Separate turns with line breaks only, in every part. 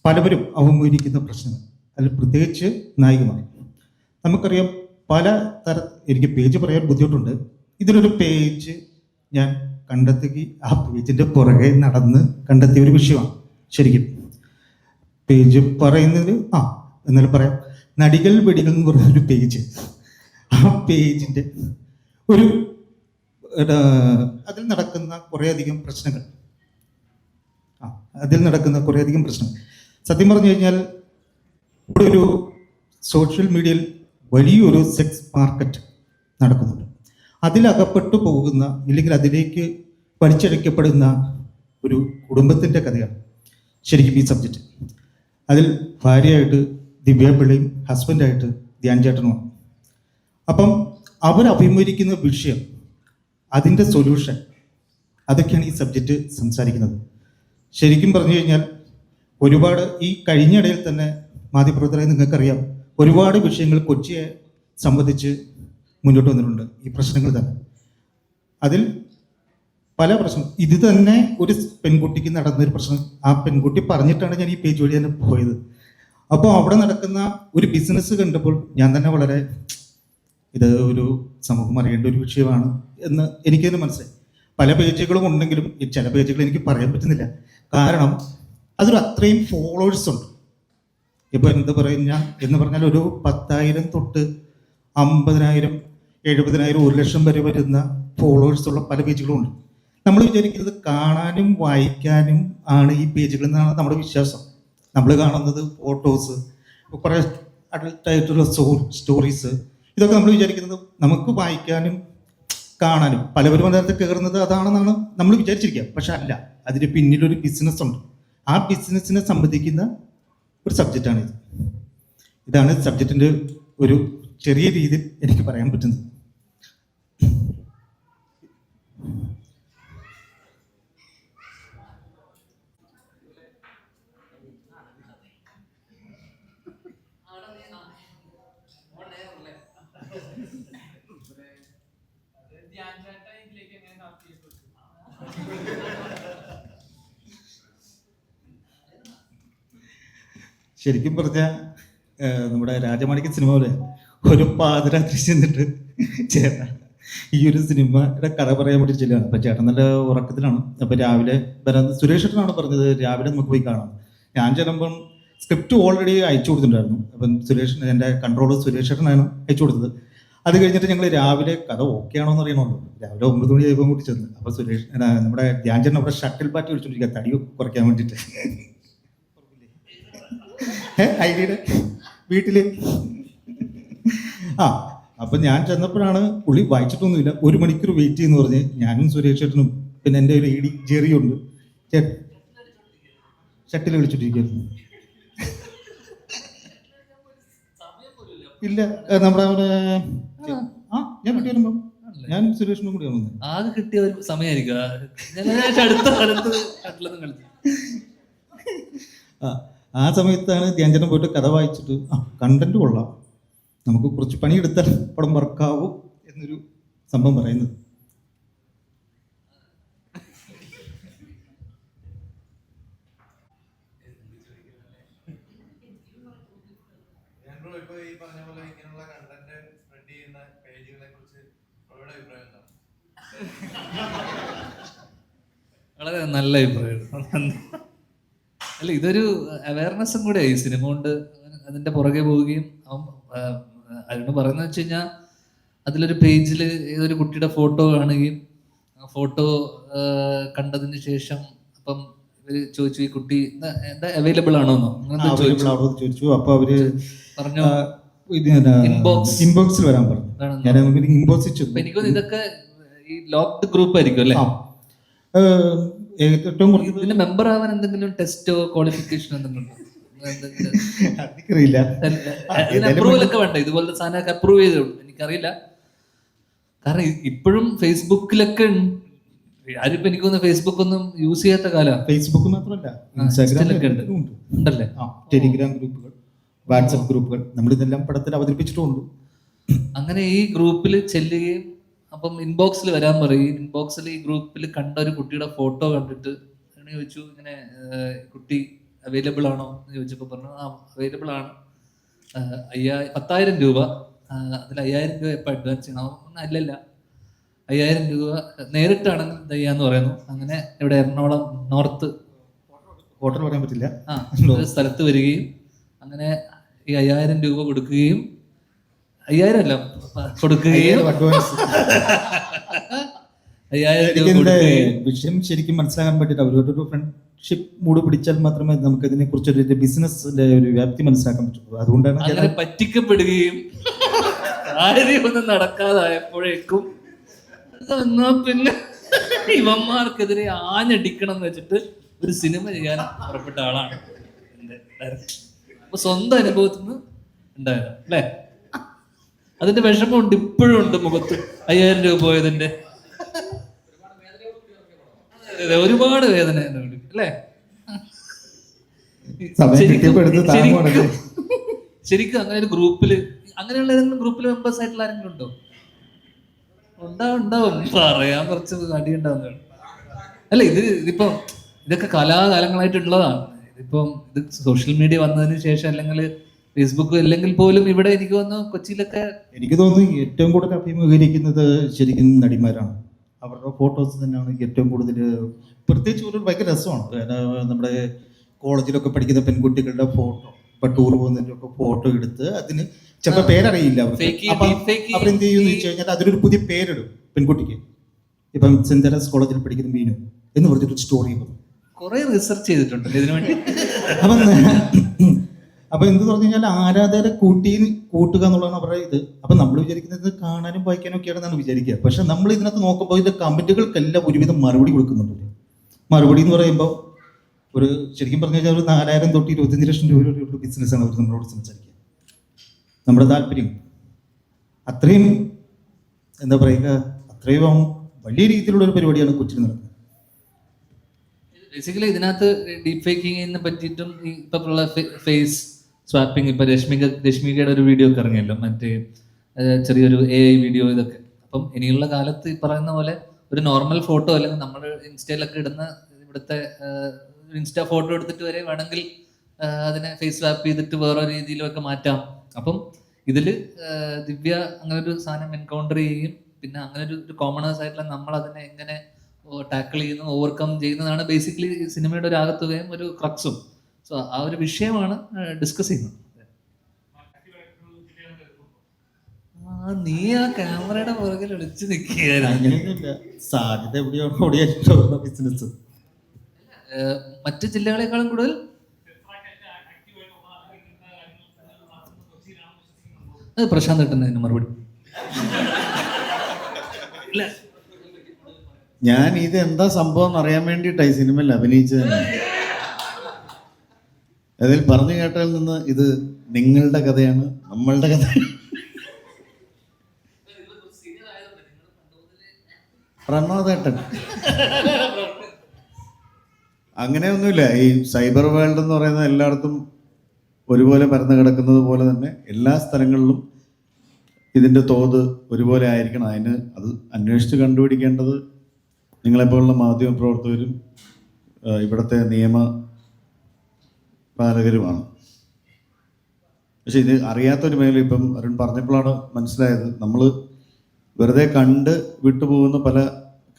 പലവരും അഭിമുഖീകരിക്കുന്ന പ്രശ്നങ്ങൾ, അതിൽ പ്രത്യേകിച്ച് നായികമാർ. നമുക്കറിയാം പല എനിക്ക് പേജ് പറയാൻ ബുദ്ധിമുട്ടുണ്ട്. ഇതിലൊരു പേജ് ഞാൻ കണ്ടെത്തുകയും ആ പേജിൻ്റെ പുറകെ നടന്ന് കണ്ടെത്തിയ ഒരു വിഷയമാണ്. ശരിക്കും പേജ് പറയുന്നത് എന്നാലും പറയാം, നടികൾ വെടികൾ എന്ന് പറഞ്ഞൊരു പേജ്. ആ പേജിൻ്റെ ഒരു അതിൽ നടക്കുന്ന കുറേയധികം പ്രശ്നങ്ങൾ സത്യം പറഞ്ഞു കഴിഞ്ഞാൽ ഇവിടെ ഒരു സോഷ്യൽ മീഡിയയിൽ വലിയൊരു സെക്സ് മാർക്കറ്റ് നടക്കുന്നുണ്ട്. അതിലകപ്പെട്ടു പോകുന്ന, ഇല്ലെങ്കിൽ അതിലേക്ക് വലിച്ചഴക്കപ്പെടുന്ന ഒരു കുടുംബത്തിൻ്റെ കഥയാണ് ശരിക്കും ഈ സബ്ജക്റ്റ്. അതിൽ ഭാര്യയായിട്ട് ദിവ്യ പിള്ളയും ഹസ്ബൻഡായിട്ട് ധ്യാൻ ചേട്ടനുമാണ്. അപ്പം അവർ അഭിമുഖീകരിക്കുന്ന വിഷയം, അതിൻ്റെ സൊല്യൂഷൻ, അതൊക്കെയാണ് ഈ സബ്ജക്റ്റ് സംസാരിക്കുന്നത്. ശരിക്കും പറഞ്ഞു കഴിഞ്ഞാൽ ഒരുപാട് ഈ കഴിഞ്ഞിടയിൽ തന്നെ മാധ്യമപ്രവർത്തകരെ നിങ്ങൾക്കറിയാം, ഒരുപാട് വിഷയങ്ങൾ കൊച്ചിയെ സംബന്ധിച്ച് മുന്നോട്ട് വന്നിട്ടുണ്ട്. ഈ പ്രശ്നങ്ങൾ തന്നെ, അതിൽ പല പ്രശ്നം. ഇത് തന്നെ ഒരു പെൺകുട്ടിക്ക് നടന്നൊരു പ്രശ്നം. ആ പെൺകുട്ടി പറഞ്ഞിട്ടാണ് ഞാൻ ഈ പേജ് വഴി തന്നെ പോയത്. അപ്പോൾ അവിടെ നടക്കുന്ന ഒരു ബിസിനസ് കണ്ടപ്പോൾ ഞാൻ തന്നെ വളരെ ഇത് ഒരു സമൂഹം അറിയേണ്ട ഒരു വിഷയമാണ് എന്ന് എനിക്ക് തന്നെ മനസ്സിലായി. പല പേജുകളും ഉണ്ടെങ്കിലും ചില പേജുകൾ എനിക്ക് പറയാൻ പറ്റുന്നില്ല. കാരണം അതൊരു അത്രയും ഫോളോവേഴ്സ് ഉണ്ട്. ഇപ്പോൾ എന്താ പറയുക എന്ന് പറഞ്ഞാൽ ഒരു 10,000 തൊട്ട് 50,000, 70,000, 1,00,000 വരെ വരുന്ന ഫോളോവേഴ്സ് ഉള്ള പല പേജുകളും ഉണ്ട്. നമ്മൾ വിചാരിക്കുന്നത് കാണാനും വായിക്കാനും ആണ് ഈ പേജുകൾ എന്നാണ് നമ്മുടെ വിശ്വാസം. നമ്മൾ കാണുന്നത് ഫോട്ടോസ്, കുറേ അഡൽട്ടായിട്ടുള്ള സ്റ്റോറീസ്, ഇതൊക്കെ നമ്മൾ വിചാരിക്കുന്നത് നമുക്ക് വായിക്കാനും കാണാനും. പലവരും അതിനകത്ത് കയറുന്നത് അതാണെന്നാണ് നമ്മൾ വിചാരിച്ചിരിക്കുക. പക്ഷെ അല്ല, അതിന് പിന്നിലൊരു ബിസിനസ് ഉണ്ട്. ആ ബിസിനസ്സിനെ സംബന്ധിക്കുന്ന ഒരു സബ്ജക്റ്റാണിത്. ഇതാണ് സബ്ജക്റ്റിൻ്റെ ഒരു ചെറിയ രീതിയിൽ എനിക്ക് പറയാൻ പറ്റുന്നത്. ശരിക്കും പറഞ്ഞാൽ നമ്മുടെ രാജമാണിക്യ സിനിമ പോലെ ഒരു പാതിരാത്രി ചെന്നിട്ട് ചേട്ടൻ ഈ ഒരു സിനിമയുടെ കഥ പറയാൻ വേണ്ടി ചെല്ലുകയാണ്. അപ്പം ചേട്ടൻ നല്ല ഉറക്കത്തിലാണ്. അപ്പം രാവിലെ വരാൻ സുരേഷേട്ടനാണ് പറഞ്ഞത് രാവിലെ നമുക്ക് പോയി കാണാം. ഞാൻ ചെല്ലുമ്പം സ്ക്രിപ്റ്റ് ഓൾറെഡി അയച്ചു കൊടുത്തിട്ടുണ്ടായിരുന്നു. അപ്പം എൻ്റെ കൺട്രോളർ സുരേഷേട്ടനാണ് അയച്ചു കൊടുത്തത്. അത് കഴിഞ്ഞിട്ട് ഞങ്ങൾ രാവിലെ കഥ ഓക്കെ ആണോ എന്ന് അറിയണമല്ലോ. രാവിലെ 9 മണി ആയപ്പോൾ കൂടി ചെന്ന്. അപ്പോൾ നമ്മുടെ ധ്യാൻ ചേട്ടൻ അവിടെ ഷട്ടിൽ ബാറ്റ് വിളിച്ചോണ്ടിരിക്കുക, തടി കുറയ്ക്കാൻ വേണ്ടിയിട്ട്. ഐഡിയുടെ വീട്ടില് അപ്പൊ ഞാൻ ചെന്നപ്പോഴാണ് പുള്ളി വായിച്ചിട്ടൊന്നുമില്ല. 1 മണിക്കൂർ വെയിറ്റ് ചെയ്യുന്നു പറഞ്ഞ് ഞാനും സുരേഷ് ചേട്ടനും പിന്നെ എൻ്റെ ഒരു എഡി ജെറിയുണ്ട്, ഷട്ടിൽ വിളിച്ചോണ്ടിരിക്കുന്നു. ഇല്ല, നമ്മുടെ അവിടെ ഞാൻ വീട്ടിൽ വരുമ്പോ ഞാനും സുരേഷിനും കൂടി വന്നു.
ആകെ കിട്ടിയ ഒരു സമയമായിരിക്കും.
ആ സമയത്താണ് ധ്യാൻചേട്ടൻ പോയിട്ട് കഥ വായിച്ചിട്ട് കണ്ടന്റ് കൊള്ളാം, നമുക്ക് കുറച്ച് പണിയെടുത്താൽ പടം വർക്കാവും എന്നൊരു സംഭവം പറയുന്നത്.
വളരെ നല്ല അഭിപ്രായം. അല്ല, ഇതൊരു അവയർനെസ്സും കൂടെ ഈ സിനിമ കൊണ്ട് അതിന്റെ പുറകെ പോവുകയും അതിന് പറയുന്നത് വെച്ച് കഴിഞ്ഞാൽ അതിലൊരു പേജിൽ ഏതൊരു കുട്ടിയുടെ ഫോട്ടോ കാണുകയും ആ ഫോട്ടോ കണ്ടതിന് ശേഷം അപ്പം ഇവര് ചോദിച്ചു ഈ കുട്ടി എന്താ അവൈലബിൾ ആണോന്നോ
ചോദിച്ചു. അപ്പൊ അവര്
പറഞ്ഞു
ഇൻബോക്സിൽ വരാൻ പറഞ്ഞു.
എനിക്കൊന്നും ഇതൊക്കെ ഈ ലോക്ക്ഡ് ഗ്രൂപ്പ് ആയിരിക്കും അല്ലേ? ഇതിന്റെ മെമ്പർ ആവാൻ എന്തെങ്കിലും ടെസ്റ്റോ ക്വാളിഫിക്കേഷൻ എന്തെങ്കിലും അപ്രൂവൽ ഒക്കെ വേണ്ട? ഇതുപോലത്തെ സാധനമൊക്കെ അപ്രൂവ് ചെയ്തോളൂ, എനിക്കറിയില്ല. കാരണം ഇപ്പോഴും ഫേസ്ബുക്കിലൊക്കെ ആരിപ്പോ എനിക്കൊന്ന് ഫേസ്ബുക്ക് ഒന്നും യൂസ് ചെയ്യാത്ത കാലമാണ്.
ഫേസ്ബുക്ക് മാത്രമല്ല, ഇൻസ്റ്റാഗ്രാമിലൊക്കെ
ഉണ്ടല്ലേ,
ടെലിഗ്രാം ഗ്രൂപ്പുകൾ, വാട്സപ്പ് ഗ്രൂപ്പുകൾ, നമ്മളിതെല്ലാം പടത്തിൽ അവതരിപ്പിച്ചിട്ടുണ്ട്.
അങ്ങനെ ഈ ഗ്രൂപ്പിൽ ചെല്ലുകയും അപ്പം ഇൻബോക്സിൽ വരാൻ പറയും. ഇൻബോക്സിൽ ഈ ഗ്രൂപ്പിൽ കണ്ട ഒരു കുട്ടിയുടെ ഫോട്ടോ കണ്ടിട്ട് ചോദിച്ചു, ഇങ്ങനെ കുട്ടി അവൈലബിൾ ആണോ എന്ന് ചോദിച്ചപ്പോൾ പറഞ്ഞു അവൈലബിൾ ആണ്, 10,000 രൂപ, അതിൽ 5,000 രൂപ എപ്പോൾ അഡ്വാൻസ് ചെയ്യണം? അല്ലല്ല, 5,000 രൂപ നേരിട്ടാണെങ്കിൽ ചെയ്യാന്ന് പറയുന്നു. അങ്ങനെ ഇവിടെ എറണാകുളം നോർത്ത്
ഹോട്ടൽ പറയാൻ പറ്റില്ല,
ഒരു സ്ഥലത്ത് വരികയും അങ്ങനെ ഈ 5,000 രൂപ കൊടുക്കുകയും, 5,000 അല്ല കൊടുക്കുകയും, 5,000 രൂപ കൊടുക്കുകയും.
വിഷയം ശരിക്കും മനസ്സിലാക്കാൻ പറ്റില്ല. അവരോടൊരു ഫ്രണ്ട്ഷിപ്പ് മൂഡ് പിടിച്ചാൽ മാത്രമേ നമുക്ക് ഇതിനെ കുറിച്ചൊരു ബിസിനസിന്റെ ഒരു വ്യാപ്തി മനസ്സിലാക്കാൻ പറ്റുള്ളൂ. അതുകൊണ്ടാണ്
അങ്ങനെ പറ്റിക്കപ്പെടുകയും കാര്യമൊന്നും നടക്കാതായപ്പോഴേക്കും എന്നാ പിന്നെ ഇവന്മാർക്കെതിരെ ആഞ്ഞടിക്കണം എന്ന് വെച്ചിട്ട് ഒരു സിനിമ ചെയ്യാൻ പുറപ്പെട്ട ആളാണ് എൻ്റെ ഡയറക്ടർ. അപ്പൊ സ്വന്തം അനുഭവത്തിൽ നിന്ന് ഉണ്ടായത് അല്ലേ? അതിന്റെ വിഷമമുണ്ട്, ഇപ്പോഴും ഉണ്ട് മുഖത്ത്. 5,000 രൂപ പോയതിന്റെ ഒരുപാട് വേദന അല്ലേ? ശരിക്കും അങ്ങനെ ഒരു ഗ്രൂപ്പില്, അങ്ങനെയുള്ള ഏതെങ്കിലും ഗ്രൂപ്പിൽ മെമ്പേഴ്സ് ആയിട്ടുള്ള ആരെങ്കിലും ഉണ്ടോ? ഉണ്ടാവും പറയാൻ കുറച്ച് മടിയുണ്ടാവുന്നതാണ്. അല്ല, ഇതിപ്പോ ഇതൊക്കെ കലാകാലങ്ങളായിട്ടുള്ളതാണ്. ഇതിപ്പം ഇത് സോഷ്യൽ മീഡിയ വന്നതിന് ശേഷം, അല്ലെങ്കിൽ ഫേസ്ബുക്ക് അല്ലെങ്കിൽ പോലും ഇവിടെ എനിക്ക് തോന്നുന്നു കൊച്ചിയിലൊക്കെ,
എനിക്ക് തോന്നുന്നു ഏറ്റവും കൂടുതൽ അഭിമുഖീകരിക്കുന്നത് ശരിക്കും നടിമാരാണ്. അവരുടെ ഫോട്ടോസ് തന്നെയാണ് ഏറ്റവും കൂടുതൽ. പ്രത്യേകിച്ച് ഒരു ഭയങ്കര രസമാണ്. നമ്മുടെ കോളേജിലൊക്കെ പഠിക്കുന്ന പെൺകുട്ടികളുടെ ഫോട്ടോ, ഇപ്പൊ ടൂർ പോകുന്നതിന്റെ ഒക്കെ ഫോട്ടോ എടുത്ത് അതിന് ചിലപ്പോൾ പേരറിയില്ല അവരെന്ത് ചെയ്യുമെന്ന് വെച്ച് കഴിഞ്ഞാൽ അതിലൊരു പുതിയ പേരിടും പെൺകുട്ടിക്ക്. ഇപ്പം സെന്റ് തെരേസ് കോളേജിൽ പഠിക്കുന്ന മീനു എന്ന് പറഞ്ഞിട്ട് സ്റ്റോറി
കുറെ റിസർച്ച് ചെയ്തിട്ടുണ്ട് ഇതിനു വേണ്ടി.
അപ്പൊ എന്ത് പറഞ്ഞു കഴിഞ്ഞാൽ ആരാധകരെ കൂട്ടുക എന്നുള്ളതാണ് അവരുടെ ഇത്. അപ്പൊ നമ്മൾ വിചാരിക്കുന്നത് കാണാനും വായിക്കാനും ഒക്കെയാണെന്നാണ് വിചാരിക്കുക. പക്ഷെ നമ്മൾ ഇതിനകത്ത് നോക്കുമ്പോൾ ഇതിന്റെ കമന്റുകൾക്കെല്ലാം ഒരുവിധം മറുപടി കൊടുക്കുന്നുണ്ട്. മറുപടി എന്ന് പറയുമ്പോൾ ഒരു ശരിക്കും പറഞ്ഞു കഴിഞ്ഞാൽ ഒരു 4,000 തൊട്ട് 25 ലക്ഷം രൂപയുടെ ബിസിനസ്സാണ് അവർ നമ്മളോട് സംസാരിക്കുക. നമ്മുടെ താല്പര്യം അത്രയും എന്താ പറയുക, അത്രയും വലിയ രീതിയിലുള്ള ഒരു പരിപാടിയാണ് കൊച്ചിയിൽ നടക്കുന്നത്.
ബേസിക്കലി ഇതിനകത്ത് ഡീപ് ഫേക്കിങ്ങിനെ പറ്റിയിട്ടും ഇപ്പൊ ഉള്ള ഫേസ് സ്വാപ്പിംഗ്, ഇപ്പൊ രശ്മികയുടെ ഒരു വീഡിയോ ഒക്കെ ഇറങ്ങിയല്ലോ, മറ്റേ ചെറിയൊരു AI വീഡിയോ, ഇതൊക്കെ. അപ്പം ഇനിയുള്ള കാലത്ത് ഈ പറയുന്ന പോലെ ഒരു നോർമൽ ഫോട്ടോ അല്ലെങ്കിൽ നമ്മൾ ഇൻസ്റ്റയിലൊക്കെ ഇടുന്ന ഇവിടുത്തെ ഇൻസ്റ്റാ ഫോട്ടോ എടുത്തിട്ട് വരെ വേണമെങ്കിൽ അതിനെ ഫേസ് സ്വാപ്പ് ചെയ്തിട്ട് വേറെ രീതിയിലൊക്കെ മാറ്റാം. അപ്പം ഇതില് ദിവ്യ അങ്ങനെ ഒരു സാധനം എൻകൗണ്ടർ ചെയ്യുകയും പിന്നെ അങ്ങനെ ഒരു കോമണേഴ്സ് ആയിട്ടുള്ള നമ്മൾ അതിനെ എങ്ങനെ ടാക്കിൾ ചെയ്യുന്നു, ഓവർകം ചെയ്യുന്നതാണ് ബേസിക്കലി സിനിമയുടെ ഒരു ആകത്തുകയും ഒരു ക്രക്സും. സോ ആ ഒരു വിഷയമാണ് ഡിസ്കസ് ചെയ്യുന്നത്. നീ ആ ക്യാമറയുടെ പുറകിൽ ഒളിച്ചു നിൽക്കുകയായിരുന്നു.
സാധ്യത എവിടെയാണ് ബിസിനസ്
മറ്റു ജില്ലകളെക്കാളും കൂടുതൽ അത് പ്രശാന്ത് കിട്ടുന്നതിന് മറുപടി.
ഞാൻ ഇത് എന്താ സംഭവം അറിയാൻ വേണ്ടിയിട്ടായി സിനിമയിൽ അഭിനയിച്ചത്. അതിൽ പറഞ്ഞു കേട്ടതിൽ നിന്ന് ഇത് നിങ്ങളുടെ കഥയാണ്, നമ്മളുടെ കഥയാണ്. പ്രണോദേട്ടൻ അങ്ങനെയൊന്നുമില്ല. ഈ സൈബർ വേൾഡ് എന്ന് പറയുന്നത് എല്ലായിടത്തും ഒരുപോലെ പരന്നു കിടക്കുന്നത് പോലെ തന്നെ എല്ലാ സ്ഥലങ്ങളിലും ഇതിൻ്റെ തോത് ഒരുപോലെ ആയിരിക്കണം. അതിന് അത് അന്വേഷിച്ച് കണ്ടുപിടിക്കേണ്ടത് നിങ്ങളെപ്പോലുള്ള മാധ്യമ പ്രവർത്തകരും ഇവിടുത്തെ നിയമ പാലകരുമാണ്. പക്ഷെ ഇത് അറിയാത്തൊരു മേഖല ഇപ്പം അരുൺ പറഞ്ഞപ്പോഴാണ് മനസ്സിലായത്. നമ്മൾ വെറുതെ കണ്ട് വിട്ടുപോകുന്ന പല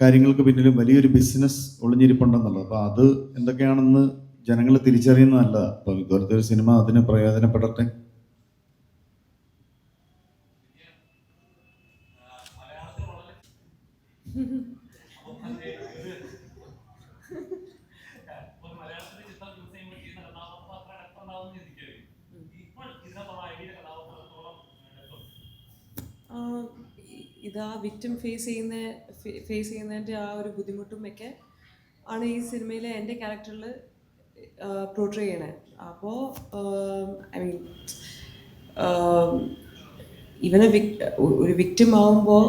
കാര്യങ്ങൾക്ക് പിന്നിലും വലിയൊരു ബിസിനസ് ഒളിഞ്ഞിരിപ്പുണ്ടെന്നുള്ളത്. അപ്പോൾ അത് എന്തൊക്കെയാണെന്ന് ജനങ്ങൾ തിരിച്ചറിയുന്നത് നല്ലതാണ്. അപ്പോൾ ഇതുപോലത്തെ ഒരു സിനിമ അതിന് പ്രയോജനപ്പെടട്ടെ.
ഇതാ വിക്ടിം ഫേസ് ചെയ്യുന്നതിൻ്റെ ആ ഒരു ബുദ്ധിമുട്ടും ഒക്കെ ആണ് ഈ സിനിമയിലെ എൻ്റെ ക്യാരക്ടറിൽ പോർട്രേ ചെയ്യണേ. അപ്പോൾ ഐ മീൻ ഇവനെ ഒരു വിക്ടിം ആവുമ്പോൾ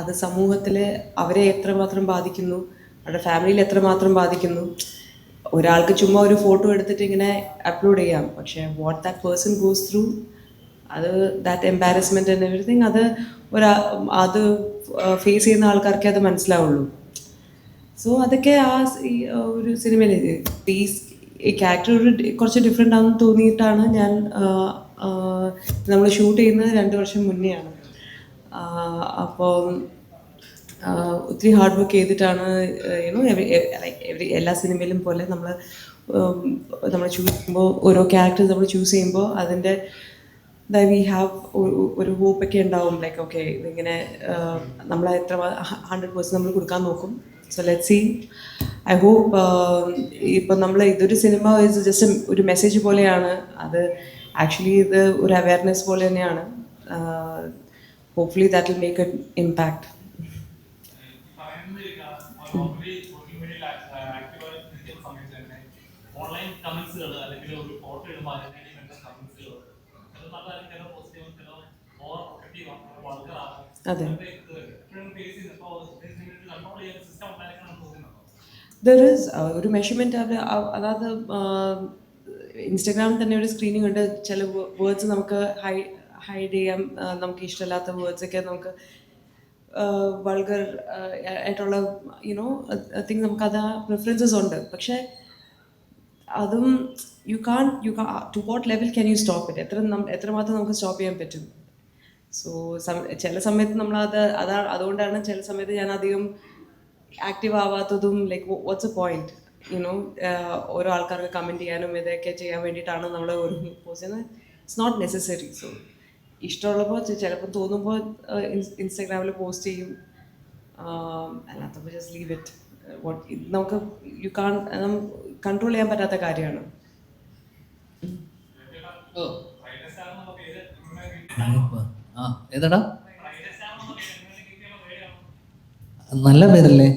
അത് സമൂഹത്തിൽ അവരെ എത്രമാത്രം ബാധിക്കുന്നു, അവരുടെ ഫാമിലിയിൽ എത്രമാത്രം ബാധിക്കുന്നു. ഒരാൾക്ക് ചുമ്മാ ഒരു ഫോട്ടോ എടുത്തിട്ട് ഇങ്ങനെ അപ്ലോഡ് ചെയ്യാം, പക്ഷേ what that person goes through, അത് ദാറ്റ് എംബാരസ്മെൻറ്റ് ആൻഡ് എവറിത്തിങ്, അത് ഫേസ് ചെയ്യുന്ന ആൾക്കാർക്കേ അത് മനസ്സിലാവുള്ളൂ. സോ അതൊക്കെ ആ ഒരു സിനിമയിൽ ഈ ക്യാരക്ടർ കുറച്ച് ഡിഫറെൻ്റ് ആണെന്ന് തോന്നിയിട്ടാണ് ഞാൻ നമ്മൾ ഷൂട്ട് ചെയ്യുന്നത് 2 വർഷം മുന്നെയാണ്. അപ്പോൾ ഒത്തിരി ഹാർഡ് വർക്ക് ചെയ്തിട്ടാണ് യുനോ എല്ലാ സിനിമയിലും പോലെ നമ്മൾ ചൂസ് ചെയ്യുമ്പോൾ ഓരോ ക്യാരക്ടേഴ്സ് നമ്മൾ ചൂസ് ചെയ്യുമ്പോൾ അതിൻ്റെ വി ഹാവ് ഒരു ഹോപ്പൊക്കെ ഉണ്ടാവും. ലൈക്ക് ഓക്കെ ഇതിങ്ങനെ നമ്മൾ എത്ര 100% നമ്മൾ കൊടുക്കാൻ നോക്കും. So let see. I hope ഇപ്പം നമ്മൾ ഇതൊരു സിനിമ ജസ്റ്റ് ഒരു മെസ്സേജ് പോലെയാണ്. അത് ആക്ച്വലി ഇത് ഒരു അവയർനെസ് പോലെ തന്നെയാണ്. Hopefully that will make an impact.
Online കമന്റ്സുകൾ അല്ലെങ്കിൽ ഒരു ഫോട്ടോ ഇടുമ്പോൾ അതിനെ കമന്റ്സുകൾ ഓവർ പ്രൊട്ടക്റ്റീവ് ആണ്, വൾഗറാണ്.
അതെ.
എപ്പോഴും ഫേസ് ചെയ്യുന്നപ്പോൾ കൺട്രോൾ ചെയ്യാൻ സിസ്റ്റം ഉണ്ടായിരിക്കണം തോന്നുന്നുണ്ടോ?
ദർ ഈസ് ഒരു മെഷർമെൻറ്റ്. അതായത് ഇൻസ്റ്റാഗ്രാമിൽ തന്നെ ഒരു സ്ക്രീനിങ് ഉണ്ട്. ചില വേർഡ്സ് നമുക്ക് ഹൈഡ് ചെയ്യാം. നമുക്ക് ഇഷ്ടമില്ലാത്ത വേർഡ്സൊക്കെ നമുക്ക് വൾഗർ ആയിട്ടുള്ള യുനോ തിങ് നമുക്കത് പ്രിഫറൻസസ് ഉണ്ട്. പക്ഷേ അതും you can to what level can you stop it? എത്രമാത്രം നമുക്ക് സ്റ്റോപ്പ് ചെയ്യാൻ പറ്റും? സോ ചില സമയത്ത് നമ്മളത് അതുകൊണ്ടാണ് ചില സമയത്ത് ഞാൻ അധികം ആക്റ്റീവ് ആവാത്തതും. Like what's a point you know ഓരോ ആൾക്കാർക്ക് കമൻറ്റ് ചെയ്യാനും ഇതൊക്കെ ചെയ്യാൻ വേണ്ടിയിട്ടാണ് നമ്മൾ ഒരു പോസ്റ്റ് ചെയ്യുന്നത്. It's not necessary. സോ ഇഷ്ടമുള്ളപ്പോൾ ചിലപ്പോൾ തോന്നുമ്പോൾ ഇൻസ്റ്റാഗ്രാമിൽ പോസ്റ്റ് ചെയ്യും. അല്ലാത്തപ്പോൾ ജസ്റ്റ് ലീവ് ഇറ്റ്. നമുക്ക് കൺട്രോൾ ചെയ്യാൻ പറ്റാത്ത കാര്യമാണ്.
ഏതാടാ നല്ല പേരല്ലേ?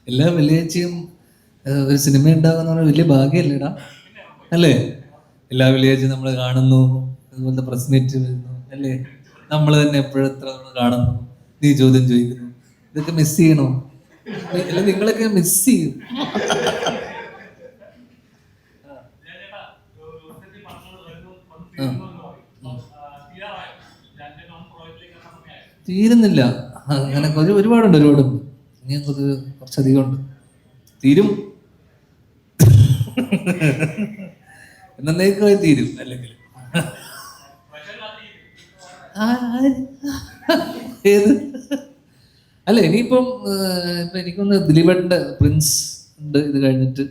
എല്ലാ വെള്ളിയാഴ്ചയും ഒരു സിനിമ ഉണ്ടാകുന്ന പറഞ്ഞാൽ വലിയ ഭാഗ്യമല്ലേടാ, അല്ലേ? എല്ലാ വെള്ളിയാഴ്ചയും നമ്മൾ കാണുന്നു, അതുപോലത്തെ പ്രസ് മീറ്റ് വരുന്നു, അല്ലേ? നമ്മൾ തന്നെ എപ്പോഴെത്ര കാണുന്നു, നീ ചോദ്യം ചോദിക്കുന്നു. ഇതൊക്കെ മിസ് ചെയ്യണോ? അല്ല, നിങ്ങളൊക്കെ മിസ് ചെയ്യും. തീരുന്നില്ല. അങ്ങനെ ഒരുപാടുണ്ട്. ഇനി കുറച്ചധികം ഉണ്ട്. തീരും, എന്നേക്കുമായി തീരും. അല്ലെങ്കിൽ ഏത് അല്ല, ഇനിയിപ്പം എനിക്കൊന്ന് ദിലീപേട്ടൻ്റെ പ്രിൻസ് ഉണ്ട്. ഇത് കഴിഞ്ഞിട്ട്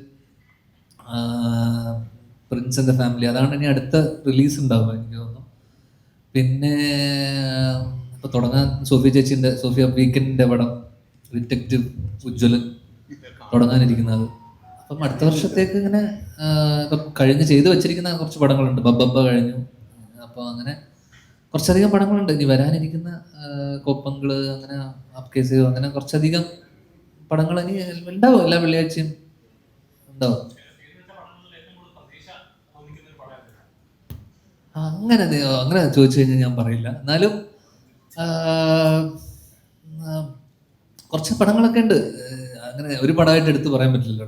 പ്രിൻസ് ആൻഡ് ദ ഫാമിലി, അതാണ് ഇനി അടുത്ത റിലീസ് ഉണ്ടാവുക എനിക്ക് തോന്നുന്നു. പിന്നെ ഇപ്പൊ തുടങ്ങാൻ സോഫിയ വീക്കെൻഡിന്റെ പടം ഡിറ്റക്റ്റീവ് ഉജ്ജ്വലൻ തുടങ്ങാനിരിക്കുന്നത്. അപ്പം അടുത്ത വർഷത്തേക്ക് ഇങ്ങനെ ഇപ്പം ചെയ്തു വെച്ചിരിക്കുന്ന കുറച്ച് പടങ്ങളുണ്ട്. ബബ്ബ കഴിഞ്ഞു. അപ്പോൾ അങ്ങനെ കുറച്ചധികം പടങ്ങളുണ്ട് ഇനി വരാനിരിക്കുന്ന. കോപ്പങ്ങള്, അങ്ങനെ അപ്കേസ്, അങ്ങനെ കുറച്ചധികം പടങ്ങൾ ഇനി ഉണ്ടാവും. എല്ലാ വെള്ളിയാഴ്ചയും ഉണ്ടാവും. അങ്ങനെ ചോദിച്ചു കഴിഞ്ഞാൽ ഞാൻ പറയില്ല. എന്നാലും കുറച്ച് പടങ്ങളൊക്കെ ഉണ്ട്. അങ്ങനെ ഒരു പടമായിട്ട് എടുത്ത് പറയാൻ പറ്റില്ലല്ലോ.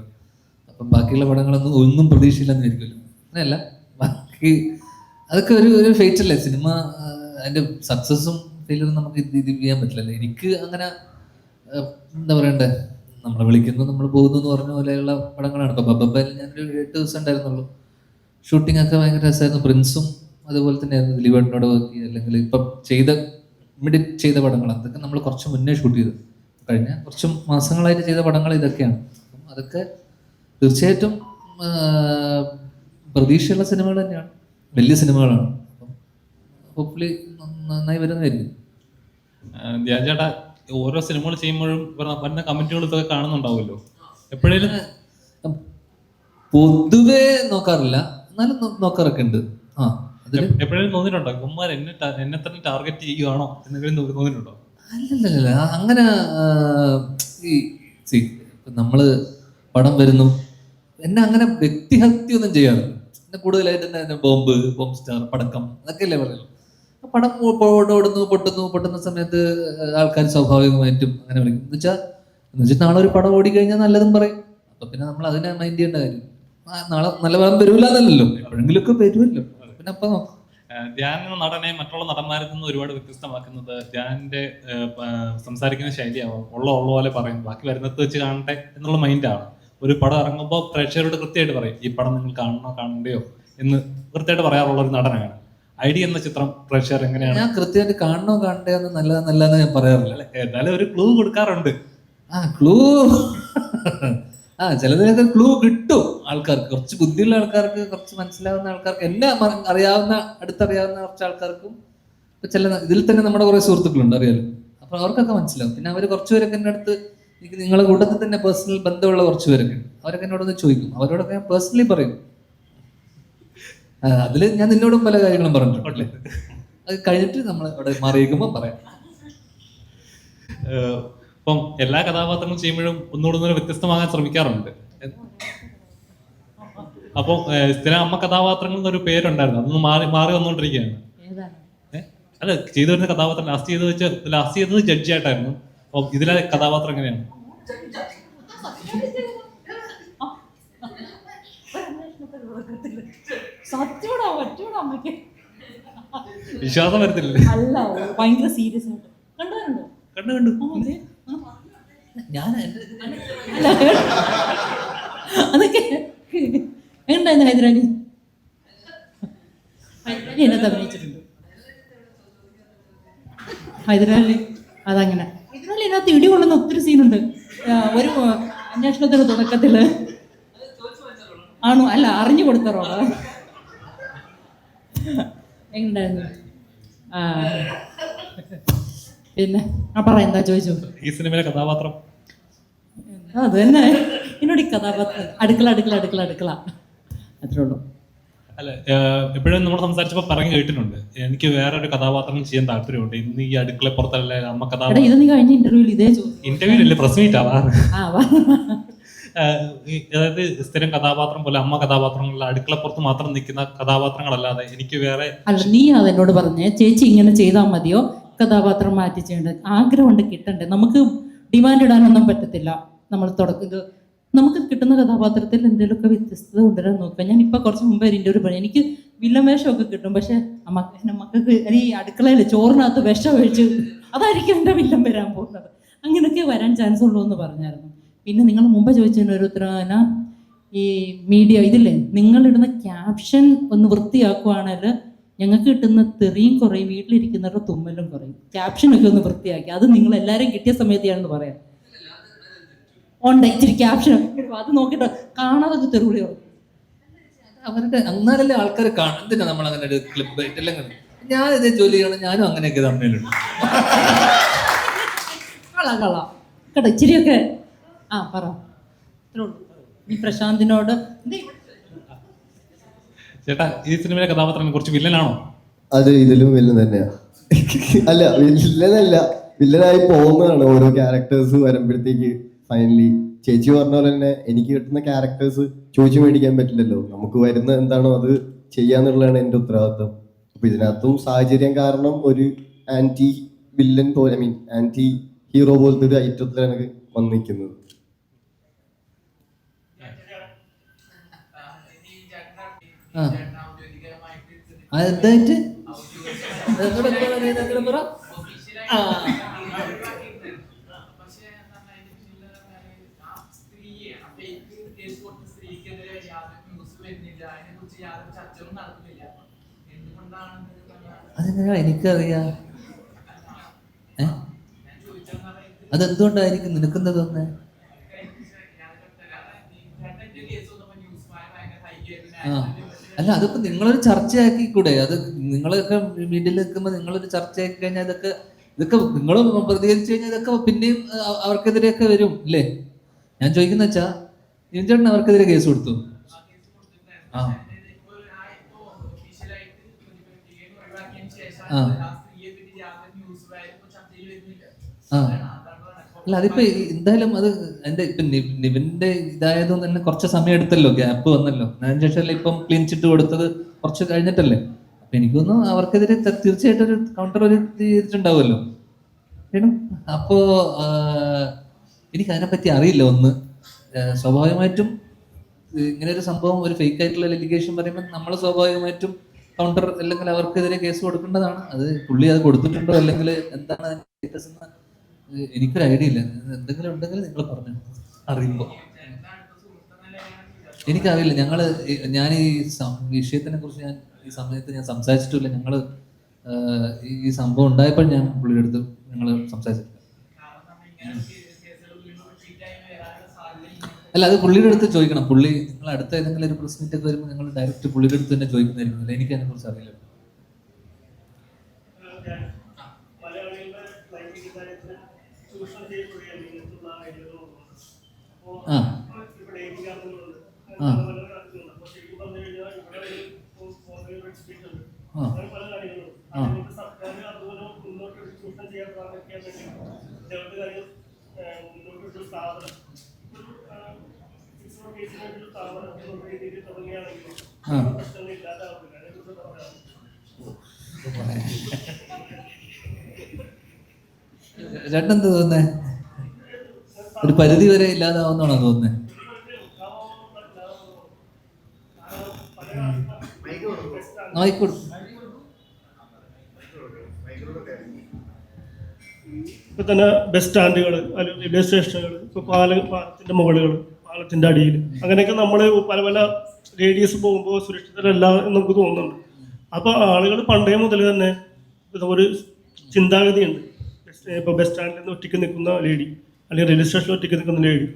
അപ്പം ബാക്കിയുള്ള പടങ്ങളൊന്നും ഒന്നും പ്രതീക്ഷയില്ലെന്ന് ആയിരിക്കുമല്ലോ. അങ്ങനെയല്ല, ബാക്കി അതൊക്കെ ഒരു ഫേറ്റ് അല്ലേ സിനിമ. അതിൻ്റെ സക്സസ്സും ഫെയിലറും നമുക്ക് ഇത് ചെയ്യാൻ പറ്റില്ലല്ലോ. എനിക്ക് അങ്ങനെ എന്താ പറയണ്ടേ, നമ്മളെ വിളിക്കുന്നു, നമ്മൾ പോകുന്നു എന്ന് പറഞ്ഞ പോലെയുള്ള പടങ്ങളാണ്. ഇപ്പം ബബ്ബയിൽ ഞാനൊരു 8 ദിവസം ഉണ്ടായിരുന്നുള്ളൂ. ഷൂട്ടിംഗ് ഒക്കെ ഭയങ്കര രസമായിരുന്നു. പ്രിൻസും അതുപോലെ തന്നെയായിരുന്നു. ദിലീപേട്ടനോട് വർക്ക് ചെയ്ത്, അല്ലെങ്കിൽ ഇപ്പം ഇമിഡിയറ്റ് ചെയ്ത പടങ്ങൾ അതൊക്കെ നമ്മൾ കുറച്ച് മുന്നേ ഷൂട്ട് ചെയ്തു. കഴിഞ്ഞ കുറച്ച് മാസങ്ങളായിട്ട് ചെയ്ത പടങ്ങൾ ഇതൊക്കെയാണ്. അപ്പം അതൊക്കെ തീർച്ചയായിട്ടും പ്രതീക്ഷയുള്ള സിനിമകൾ തന്നെയാണ്, വലിയ സിനിമകളാണ്. അപ്പം ഹോപ്പ്ഫുള്ളി നന്നായി വരുന്നതായിരിക്കും.
ധ്യാൻ ചേട്ടാ, ഓരോ സിനിമകൾ ചെയ്യുമ്പോഴും വരുന്ന കമന്റുകൾ ഇതൊക്കെ കാണുന്നുണ്ടാവുമല്ലോ. എപ്പോഴേലും
പൊതുവേ നോക്കാറില്ല, എന്നാലും നോക്കാറൊക്കെ ഉണ്ട്.
എപ്പോഴേലും തോന്നിയിട്ടുണ്ടോ കുമാർ എന്നെ തന്നെ ടാർഗറ്റ് ചെയ്യുകയാണോ എന്തെങ്കിലും തോന്നിയിട്ടുണ്ടോ?
അല്ലല്ല, അങ്ങനെ നമ്മള് പടം വരുന്നു, എന്നെ അങ്ങനെ വ്യക്തിഹത്യ ഒന്നും ചെയ്യാറില്ല. എന്നെ കൂടുതലായിട്ട് തന്നെ ബോംബ് സ്റ്റാർ, പടക്കം, അതൊക്കെയല്ലേ പറയുള്ളൂ. പടം പൊട്ടുന്ന സമയത്ത് ആൾക്കാർ സ്വാഭാവികമായിട്ടും അങ്ങനെ വിളിക്കും. എന്ന് വെച്ചാൽ നാളെ ഒരു പടം ഓടിക്കഴിഞ്ഞാൽ നല്ലതും പറയും. അപ്പൊ പിന്നെ നമ്മൾ അതിനെ മൈൻഡ് ചെയ്യേണ്ട കാര്യം. നാളെ നല്ല പടം വരൂല എന്നല്ലല്ലോ, എപ്പോഴെങ്കിലുമൊക്കെ വരുമല്ലോ. പിന്നെ അപ്പൊ നോക്കാം.
ധ്യാൻ എന്ന നടനെ മറ്റുള്ള നടന്മാരിൽ നിന്ന് ഒരുപാട് വ്യത്യസ്തമാക്കുന്നത് ധ്യാനിന്റെ സംസാരിക്കുന്ന ശൈലിയാവും. ഉള്ള പോലെ പറയും, ബാക്കി വരുന്നത് വെച്ച് കാണട്ടെ എന്നുള്ള മൈൻഡാണ്. ഒരു പടം ഇറങ്ങുമ്പോൾ പ്രേക്ഷകരോട് കൃത്യമായിട്ട് പറയും ഈ പടം നിങ്ങൾ കാണണോ കാണണ്ടയോ എന്ന് കൃത്യമായിട്ട് പറയാറുള്ള ഒരു നടനാണ്. ഐഡി എന്ന ചിത്രം പ്രേക്ഷകർ എങ്ങനെയാണ്?
ഞാൻ കൃത്യമായിട്ട് കാണണോ കാണണ്ടയോ എന്ന് നല്ലതെന്ന് ഞാൻ പറയാറില്ല.
അല്ലെ, എന്നാലും ഒരു ക്ലൂ കൊടുക്കാറുണ്ട്.
ക്ലൂ ചിലതിനൊക്കെ ക്ലൂ കിട്ടും ആൾക്കാർക്ക്. കുറച്ച് ബുദ്ധിയുള്ള ആൾക്കാർക്ക്, കുറച്ച് മനസ്സിലാവുന്ന ആൾക്കാർക്ക്, എന്നെ അറിയാവുന്ന അടുത്തറിയാവുന്ന കുറച്ച് ആൾക്കാർക്കും ചില ഇതിൽ തന്നെ നമ്മുടെ കുറെ സുഹൃത്തുക്കളുണ്ട് അറിയാലോ. അപ്പൊ അവർക്കൊക്കെ മനസ്സിലാവും. പിന്നെ അവർ കുറച്ചുപേരൊക്കെ എൻ്റെ അടുത്ത്, എനിക്ക് നിങ്ങളെ കൂട്ടത്തിൽ തന്നെ പേഴ്സണൽ ബന്ധമുള്ള കുറച്ച് പേരൊക്കെ ഉണ്ട്. അവരൊക്കെ എന്നോടൊന്ന് ചോദിക്കും. അവരോടൊക്കെ ഞാൻ പേഴ്സണലി പറയും. അതിൽ ഞാൻ നിന്നോടും പല കാര്യങ്ങളും പറഞ്ഞിട്ടുണ്ട്. അത് കഴിഞ്ഞിട്ട് നമ്മൾ അവിടെ മാറിയിരിക്കുമ്പോൾ പറയാം.
ഇപ്പം എല്ലാ കഥാപാത്രങ്ങളും ചെയ്യുമ്പോഴും ഒന്നുകൂടെ വ്യത്യസ്തമാകാൻ ശ്രമിക്കാറുണ്ട്. അപ്പോൾ സ്ഥിരം അമ്മ കഥാപാത്രങ്ങൾ എന്നൊരു പേരുണ്ടായിരുന്നു, അതൊന്ന് മാറി വന്നുകൊണ്ടിരിക്കുകയാണ്. അല്ല, ചെയ്തു വരുന്ന കഥാപാത്രം ലാസ്റ്റ് ചെയ്തത് ജഡ്ജിയായിട്ടായിരുന്നു. അപ്പോൾ ഇതിലെ കഥാപാത്രം എങ്ങനെയാണ്? വിശ്വാസം വരത്തില്ലേ?
അല്ല, ഭയങ്കര സീരിയസ് ആയിട്ട്
കണ്ടു ഞാൻ
അതൊക്കെ എങ്ങനെയുണ്ടായിരുന്നു ഹൈദരാലി? ഹൈദരാലി എന്നെ അഭിനയിച്ചിട്ടുണ്ട്. ഹൈദരാലി അതങ്ങനെ. ഹൈദരാലി അതിനകത്ത് ഇടി കൊള്ളുന്ന ഒത്തിരി സീനുണ്ട്. ഒരു അന്വേഷണത്തിന്റെ തുടക്കത്തില് ആണോ അല്ല അറിഞ്ഞു കൊടുത്തറോള എങ്ങനെയുണ്ടായിരുന്നു? പിന്നെ പറ, എന്താ ചോദിച്ചു?
ഈ സിനിമയിലെ കഥാപാത്രം
അത് തന്നെ എന്നോട് ഈ കഥാപാത്രം അടുക്കള അത്രേ ഉള്ളൂ.
അല്ല, എപ്പോഴും നമ്മൾ സംസാരിച്ചപ്പോൾ പറഞ്ഞു കേട്ടിട്ടുണ്ട്, എനിക്ക് വേറെ ഒരു കഥാപാത്രം ചെയ്യാൻ താല്പര്യമുണ്ട്. ഇന്ന് ഈ അടുക്കള പുറത്തല്ലേ അമ്മ കഥാപാത്രം.
ഇത് നീ കഴിഞ്ഞ ഇന്റർവ്യൂവിൽ ഇതേ
ഇന്റർവ്യൂല്ലേ, പ്രസ് മീറ്റ് ആവാറ്. അതായത് സ്ഥിരം കഥാപാത്രം പോലെ അമ്മ കഥാപാത്രങ്ങളിൽ അടുക്കളപ്പുറത്ത് മാത്രം നിൽക്കുന്ന കഥാപാത്രങ്ങളല്ലാതെ എനിക്ക് വേറെ.
അല്ല, നീ അതെന്നോട് പറഞ്ഞേ, ചേച്ചി ഇങ്ങനെ ചെയ്താൽ മതിയോ, കഥാപാത്രം മാറ്റി ചെയ്യേണ്ടത് ആഗ്രഹമുണ്ട്, കിട്ടണ്ടേ. നമുക്ക് ഡിമാൻഡ് ഇടാനൊന്നും പറ്റത്തില്ല. നമ്മൾ തുടക്കം നമുക്ക് കിട്ടുന്ന കഥാപാത്രത്തിൽ എന്തെങ്കിലുമൊക്കെ വ്യത്യസ്തത കൊണ്ടുവരാൻ നോക്കുക. ഞാൻ ഇപ്പൊ കുറച്ച് മുമ്പ് ഇന്റർവ്യൂ പറഞ്ഞു, എനിക്ക് വില്ലൻ വേഷമൊക്കെ കിട്ടും, പക്ഷെ മക്കൾക്ക് ഈ അടുക്കളയിൽ ചോറിനകത്ത് വിഷം ഒഴിച്ച് അതായിരിക്കും എൻ്റെ വില്ലൻ വരാൻ പോകുന്നത്. അങ്ങനെയൊക്കെ വരാൻ ചാൻസ് ഉള്ളൂ എന്ന് പറഞ്ഞായിരുന്നു. പിന്നെ നിങ്ങൾ മുമ്പ് ചോദിച്ചതിന് ഒരു ഉത്തരവാദിന, ഈ മീഡിയ ഇതില്ലേ, നിങ്ങളിടുന്ന ക്യാപ്ഷൻ ഒന്ന് വൃത്തിയാക്കുവാണെങ്കിൽ ഞങ്ങൾക്ക് കിട്ടുന്ന തെറിയും കുറയും, വീട്ടിലിരിക്കുന്നവരുടെ തുമ്മലും കുറയും. ക്യാപ്ഷനൊക്കെ ഒന്ന് വൃത്തിയാക്കി, അത് നിങ്ങൾ എല്ലാവരും കിട്ടിയ സമയത്താണെന്ന് പറയാം. ഉണ്ട് ഇച്ചിരി ക്യാപ്ഷൻ, അത് നോക്കിട്ടോ കാണാതൊക്കെ തെറിവിളി കുറയും.
അവരുടെ അങ്ങനല്ലേ ആൾക്കാർ കാണും. എന്തിനാ നമ്മൾ അങ്ങനെ ഒരു ക്ലിപ്പ് എല്ലാം കണ്ടു. ഞാൻ ഇതേ ജോലി ചെയ്യണം, ഞാനും അങ്ങനെയൊക്കെ തമ്മിലുണ്ട്.
കള കേട്ടോ ഇച്ചിരിയൊക്കെ. പറ, അത്രേ ഉള്ളൂ. ഈ പ്രശാന്തിനോട്
ചേട്ടാ, ഈ സിനിമയിലെ കഥാപാത്രം കുറച്ച് വില്ലനാണോ?
അത് ഇതിലും വില്ലൻ തന്നെയാ. അല്ല, വില്ലനല്ല, വില്ലനായി പോകുന്നതാണ് ഓരോ ക്യാരക്ടേഴ്സ് വരുമ്പോഴത്തേക്ക്. ഫൈനലി ചേച്ചി പറഞ്ഞ പോലെ തന്നെ എനിക്ക് കിട്ടുന്ന ക്യാരക്ടേഴ്സ് ചോദിച്ചു മേടിക്കാൻ പറ്റില്ലല്ലോ. നമുക്ക് വരുന്ന എന്താണോ അത് ചെയ്യാന്നുള്ളതാണ് എൻ്റെ ഉത്തരവാദിത്വം. അപ്പൊ ഇതിനകത്തും സാഹചര്യം കാരണം ഒരു ആന്റി വില്ലൻ പോലെ, ആന്റി ഹീറോ പോലത്തെ ഒരു ഐറ്റത്തിലാണ് വന്നിരിക്കുന്നത്.
എന്തായിട്ട് അതെങ്ങനെയാ എനിക്കറിയാം. അതെന്തുകൊണ്ടായിരിക്കും നിനക്കെന്താ തോന്നുന്നേ? അല്ല, അതിപ്പോ നിങ്ങളൊരു ചർച്ചയാക്കി കൂടെ? അത് നിങ്ങളൊക്കെ വീട്ടിൽ നിൽക്കുമ്പോൾ നിങ്ങളൊരു ചർച്ചയാക്കി കഴിഞ്ഞാൽ ഇതൊക്കെ നിങ്ങൾ പ്രതികരിച്ചു കഴിഞ്ഞാൽ ഇതൊക്കെ പിന്നെയും അവർക്കെതിരെയൊക്കെ വരും അല്ലേ? ഞാൻ ചോദിക്കുന്ന വെച്ചാ, ചേട്ടൻ അവർക്കെതിരെ കേസ് കൊടുത്തു? അല്ല, അതിപ്പോ എന്തായാലും അത് എന്റെ ഇപ്പൊ നിവിന്റെ ഇതായതുകൊണ്ട് തന്നെ കുറച്ച് സമയം എടുത്തല്ലോ, ഗ്യാപ്പ് വന്നല്ലോ. അതിന് ശേഷമല്ലേ ഇപ്പം ക്ലീൻ ചിറ്റ് കൊടുത്തത്, കുറച്ച് കഴിഞ്ഞിട്ടല്ലേ. അപ്പൊ എനിക്കൊന്നും അവർക്കെതിരെ തീർച്ചയായിട്ടും ഒരു കൗണ്ടർ ഒരു ചെയ്തിട്ടുണ്ടാവുമല്ലോ. അപ്പോ എനിക്ക് അതിനെപ്പറ്റി അറിയില്ല. ഒന്ന് സ്വാഭാവികമായിട്ടും ഇങ്ങനെ ഒരു സംഭവം, ഒരു ഫേക്ക് ആയിട്ടുള്ള ലിഗേഷൻ പറയുമ്പോൾ നമ്മൾ സ്വാഭാവികമായിട്ടും കൗണ്ടർ അല്ലെങ്കിൽ അവർക്കെതിരെ കേസ് കൊടുക്കേണ്ടതാണ്. അത് പുള്ളി അത് കൊടുത്തിട്ടുണ്ടോ അല്ലെങ്കിൽ എന്താണ് അതിന്റെ സ്റ്റേറ്റസ് എന്ന് എനിക്കൊരു ഐഡിയ ഇല്ല. എന്തെങ്കിലും ഉണ്ടെങ്കിൽ നിങ്ങൾ പറഞ്ഞു അറിയുമ്പോൾ. എനിക്കറിയില്ല. ഞാൻ ഈ വിഷയത്തിനെ കുറിച്ച് ഈ സമയത്ത് ഞാൻ സംസാരിച്ചിട്ടില്ല. ഈ സംഭവം ഉണ്ടായപ്പോൾ ഞാൻ പുള്ളിയുടെ അടുത്ത് ഞങ്ങൾ സംസാരിച്ചിട്ടില്ല. അല്ല, അത് പുള്ളിയുടെ അടുത്ത് ചോദിക്കണം. പുള്ളി നിങ്ങൾ അടുത്ത ഏതെങ്കിലും ഒരു പ്രസ് മീറ്റ് ഒക്കെ വരുമ്പോൾ നിങ്ങൾ ഡയറക്റ്റ് പുള്ളിയുടെ അടുത്ത് തന്നെ ചോദിക്കുന്നതായിരിക്കും. എനിക്ക് അതിനെ കുറിച്ച് അറിയില്ല. ആ ആ ആ ആ ചേട്ടനെന്ത് തോന്നുന്നേ? ഒരു പരിധി വരെ ഇല്ലാതാവുന്നാണോ തോന്നുന്നേ? ആയിക്കോട്ടെ.
ഇപ്പൊ തന്നെ ബസ് സ്റ്റാൻഡുകൾ, അല്ലെങ്കിൽ റെയിൽവേ സ്റ്റേഷനുകൾ, ഇപ്പോൾ പാലത്തിന്റെ മുകളുകൾ, പാലത്തിന്റെ അടിയിൽ, അങ്ങനെയൊക്കെ നമ്മൾ പല പല റേഡിയസ് പോകുമ്പോൾ സുരക്ഷിതരല്ല എന്ന് നമുക്ക് തോന്നുന്നുണ്ട്. അപ്പോൾ ആളുകൾ പണ്ടേ മുതൽ തന്നെ ഒരു ചിന്താഗതിയുണ്ട്. ഇപ്പോൾ ബസ് സ്റ്റാൻഡിൽ നിന്ന് ഒറ്റയ്ക്ക് നിൽക്കുന്ന ലേഡി, അല്ലെങ്കിൽ റെയിൽവേ സ്റ്റേഷനിൽ ഒറ്റയ്ക്ക് നിൽക്കുന്ന ലേഡി,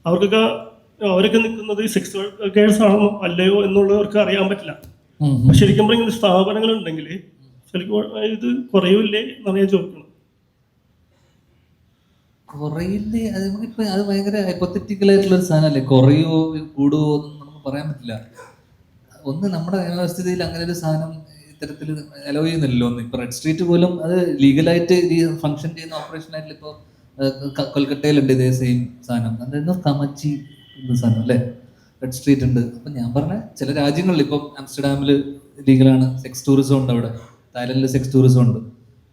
അവരൊക്കെ നിൽക്കുന്നത് സെക്സ് വർക്കേഴ്സ് ആണോ അല്ലയോ എന്നുള്ളവർക്ക് അറിയാൻ പറ്റില്ല. ശരിക്കും പറഞ്ഞ സ്ഥാപനങ്ങൾ ഉണ്ടെങ്കിൽ ഇത് കുറയൂല്ലേ എന്നാണ് ഞാൻ ചോദിക്കുന്നത്.
കുറയില്ലേ? അത് നമുക്കിപ്പോ അത് ഭയങ്കര ഹൈപ്പോത്തറ്റിക്കൽ ആയിട്ടുള്ള ഒരു സാധനമല്ലേ. കുറയോ കൂടുവോ ഒന്നും നമുക്ക് പറയാൻ പറ്റില്ല. ഒന്ന് നമ്മുടെ നിയമവ്യവസ്ഥയിൽ അങ്ങനെ ഒരു സാധനം ഇത്തരത്തിൽ അലോ ചെയ്യുന്നില്ലല്ലോ. ഒന്ന് ഇപ്പൊ റെഡ് സ്ട്രീറ്റ് പോലും അത് ലീഗലായിട്ട് ഫംഗ്ഷൻ ചെയ്യുന്ന ഓപ്പറേഷൻ ആയിട്ടില്ല. ഇപ്പോൾ കൊൽക്കട്ടയിലുണ്ട് ഇതേ സെയിം സാധനം. എന്തായിരുന്നു കമച്ചി എന്ന സാധനം അല്ലേ, റെഡ് സ്ട്രീറ്റ് ഉണ്ട്. അപ്പം ഞാൻ പറഞ്ഞ ചില രാജ്യങ്ങളിൽ ഇപ്പം ആംസ്റ്റർഡാമിൽ ലീഗലാണ്, സെക്സ് ടൂറിസം ഉണ്ട് അവിടെ, തായ്ലൻഡിൽ സെക്സ് ടൂറിസം ഉണ്ട്.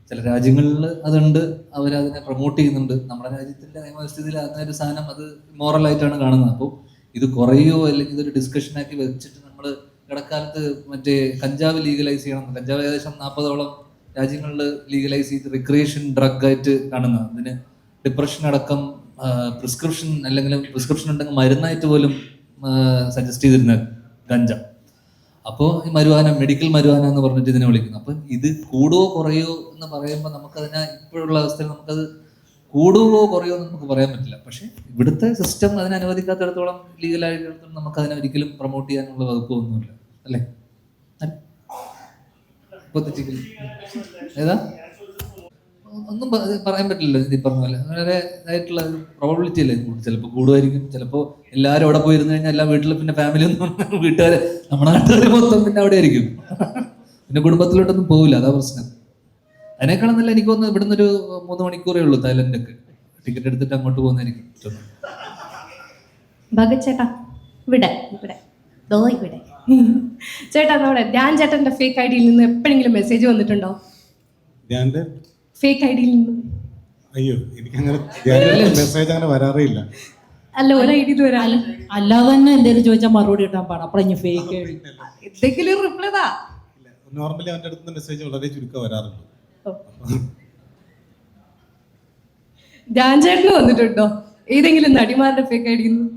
ചില രാജ്യങ്ങളിൽ അതുണ്ട്, അവരതിനെ പ്രൊമോട്ട് ചെയ്യുന്നുണ്ട്. നമ്മുടെ രാജ്യത്തിൻ്റെ നിയമവ്യവസ്ഥയിൽ അങ്ങനെ ഒരു സാധനം അത് മോറലായിട്ടാണ് കാണുന്നത്. അപ്പോൾ ഇത് കുറയോ അല്ലെങ്കിൽ ഇതൊരു ഡിസ്കഷനാക്കി വെച്ചിട്ട് നമ്മൾ ഇടക്കാലത്ത് മറ്റേ കഞ്ചാവ് ലീഗലൈസ് ചെയ്യണം. കഞ്ചാവ് ഏകദേശം 40ഓളം രാജ്യങ്ങളിൽ ലീഗലൈസ് ചെയ്ത് റിക്രിയേഷൻ ഡ്രഗ് ആയിട്ട് കാണുന്നത്. അതിന് ഡിപ്രഷൻ അടക്കം പ്രിസ്ക്രിപ്ഷൻ ഉണ്ടെങ്കിൽ മരുന്നായിട്ട് പോലും സജസ്റ്റ് ചെയ്തിരുന്നത് ഗഞ്ച. അപ്പോൾ ഈ മരുവാന, മെഡിക്കൽ മരുവാന എന്ന് പറഞ്ഞിട്ട് ഇതിനെ വിളിക്കുന്നു. അപ്പം ഇത് കൂടുവോ കുറയോ എന്ന് പറയുമ്പോൾ നമുക്കതിനെ ഇപ്പോഴുള്ള അവസ്ഥയിൽ നമുക്കത് കൂടുവോ കുറയോ എന്ന് നമുക്ക് പറയാൻ പറ്റില്ല. പക്ഷെ ഇവിടുത്തെ സിസ്റ്റം അതിനെ അനുവദിക്കാത്തിടത്തോളം ലീഗലായിടത്തോളം നമുക്ക് അതിനെ ഒരിക്കലും പ്രൊമോട്ട് ചെയ്യാനുള്ള വകുപ്പ് ഒന്നുമില്ല അല്ലേ? ഏതാ ഒന്നും പറയാൻ പറ്റില്ല. ഈ പറഞ്ഞ പോലെ വളരെ ഇതായിട്ടുള്ള പ്രോബബിലിറ്റി അല്ലേ. ചിലപ്പോൾ കൂടുമായിരിക്കും, ചിലപ്പോൾ എല്ലാവരും അവിടെ പോയിരുന്നു കഴിഞ്ഞാൽ എല്ലാ വീട്ടിലും പിന്നെ ഫാമിലി ഒന്നും വീട്ടുകാരെ നമ്മുടെ നാട്ടുകാർ മൊത്തം പിന്നെ അവിടെ ആയിരിക്കും, പിന്നെ കുടുംബത്തിലോട്ടൊന്നും പോകില്ല. അതാ പ്രശ്നം. അതിനേക്കാളും നല്ല എനിക്ക് തോന്നുന്നു ഇവിടുന്ന് ഒരു 3 മണിക്കൂറേ ഉള്ളൂ തായ്ലൻഡൊക്കെ. ടിക്കറ്റ് എടുത്തിട്ട് അങ്ങോട്ട് പോകുന്നതായിരിക്കും.
ചേട്ടാ ഇവിടെ ചേട്ടാ, നമ്മുടെ ധ്യാൻ ചേട്ടന്റെ ഫേക്ക് ഐ ഡിയിൽ നിന്ന് എപ്പോഴെങ്കിലും മെസ്സേജ് വന്നിട്ടുണ്ടോ? ഫേക്ക് ഐ ഡിയിൽ നിന്ന്?
അയ്യോ, എനിക്കങ്ങനെ മെസ്സേജ് അങ്ങനെ വരാറില്ല.
അല്ല, ഒരു ഐ ഡി വരാല്ല.
അല്ലാതെ തന്നെ എന്തെങ്കിലും ചോദിച്ചാൽ മറുപടി കിട്ടാൻ പാടാ. അപ്പഴഞ്ഞ് ഫേക്ക് ഐ ഡി
എന്തെങ്കിലും റിപ്ലൈ താ.
നോർമലി അവന്റെ അടുത്ത് മെസ്സേജ് വളരെ ചുരുക്കം വരാറുണ്ട്.
ധ്യാൻ ചേട്ടന് വന്നിട്ടുണ്ടോ ഏതെങ്കിലും നടിമാരുടെ ഫേക്ക് ഐ ഡിയിൽ നിന്ന്?